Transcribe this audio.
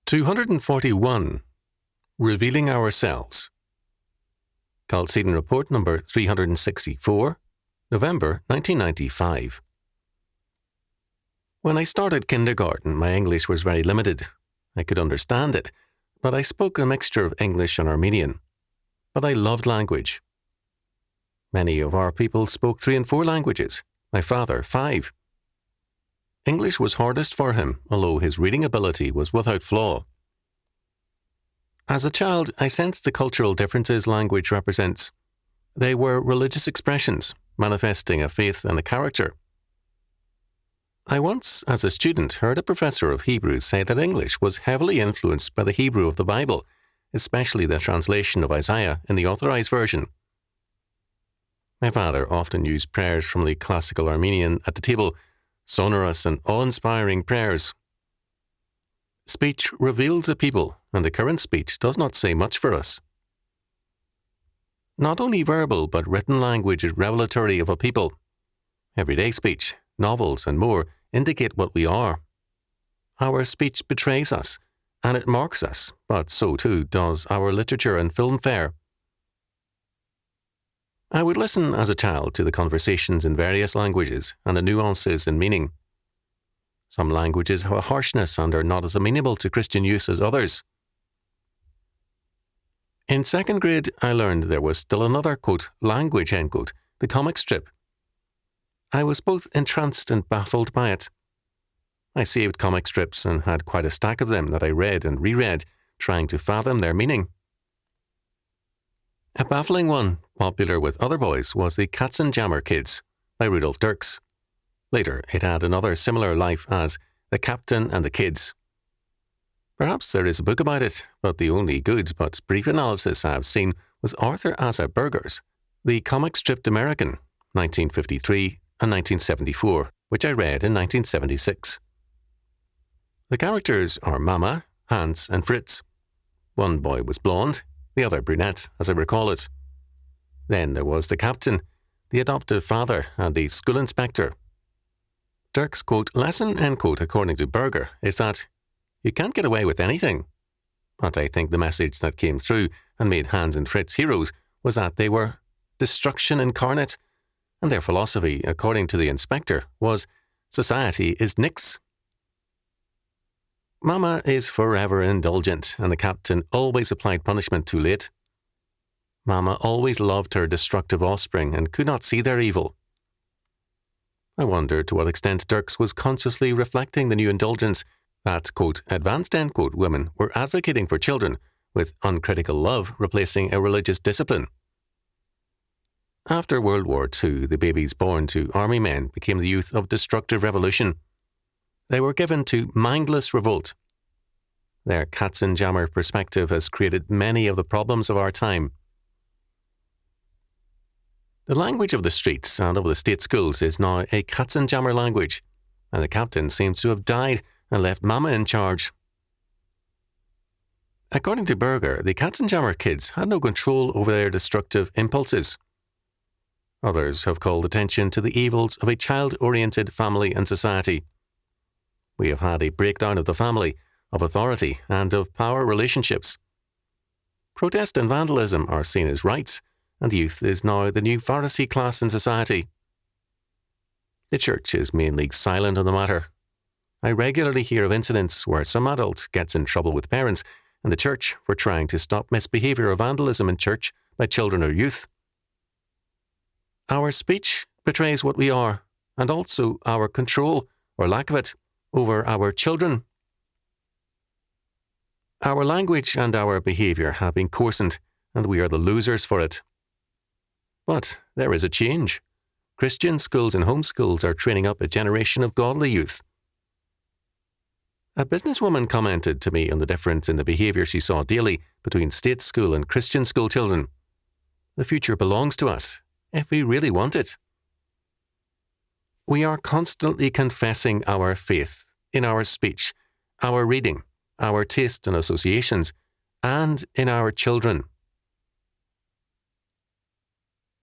241. Revealing Ourselves. Chalcedon Report number 364, November 1995. When I started kindergarten, my English was very limited. I could understand it, but I spoke a mixture of English and Armenian. But I loved language. Many of our people spoke 3 and 4 languages, my father 5. English was hardest for him, although his reading ability was without flaw. As a child, I sensed the cultural differences language represents. They were religious expressions, manifesting a faith and a character. I once, as a student, heard a professor of Hebrew say that English was heavily influenced by the Hebrew of the Bible, especially the translation of Isaiah in the Authorized Version. My father often used prayers from the classical Armenian at the table, sonorous and awe-inspiring prayers. Speech reveals a people, and the current speech does not say much for us. Not only verbal but written language is revelatory of a people. Everyday speech, novels, and more indicate what we are. Our speech betrays us, and it marks us, but so too does our literature and film fare. I would listen as a child to the conversations in various languages and the nuances in meaning. Some languages have a harshness and are not as amenable to Christian use as others. In 2nd grade, I learned there was still another, quote, language, end quote, the comic strip. I was both entranced and baffled by it. I saved comic strips and had quite a stack of them that I read and reread, trying to fathom their meaning. A baffling one, popular with other boys, was the Katzenjammer Kids by Rudolf Dirks. Later, it had another similar life as The Captain and the Kids. Perhaps there is a book about it, but the only good but brief analysis I have seen was Arthur Asa Berger's The Comic Stripped American, 1953 and 1974, which I read in 1976. The characters are Mama, Hans, and Fritz. One boy was blonde, the other brunette, as I recall it. Then there was the captain, the adoptive father, and the school inspector. Dirk's, quote, lesson, end quote, according to Berger, is that you can't get away with anything. But I think the message that came through and made Hans and Fritz heroes was that they were destruction incarnate, and their philosophy, according to the inspector, was society is nix. Mama is forever indulgent, and the captain always applied punishment too late. Mama always loved her destructive offspring and could not see their evil. I wonder to what extent Dirks was consciously reflecting the new indulgence that, quote, advanced, end quote, women were advocating for children, with uncritical love replacing a religious discipline. After World War II, the babies born to army men became the youth of destructive revolution. They were given to mindless revolt. Their Katzenjammer perspective has created many of the problems of our time. The language of the streets and of the state schools is now a Katzenjammer language, and the captain seems to have died and left Mama in charge. According to Berger, the Katzenjammer kids had no control over their destructive impulses. Others have called attention to the evils of a child-oriented family and society. We have had a breakdown of the family, of authority, and of power relationships. Protest and vandalism are seen as rights, and youth is now the new Pharisee class in society. The church is mainly silent on the matter. I regularly hear of incidents where some adult gets in trouble with parents and the church for trying to stop misbehavior or vandalism in church by children or youth. Our speech betrays what we are, and also our control, or lack of it, over our children. Our language and our behavior have been coarsened, and we are the losers for it. But there is a change. Christian schools and homeschools are training up a generation of godly youth. A businesswoman commented to me on the difference in the behavior she saw daily between state school and Christian school children. The future belongs to us, if we really want it. We are constantly confessing our faith in our speech, our reading, our taste and associations, and in our children.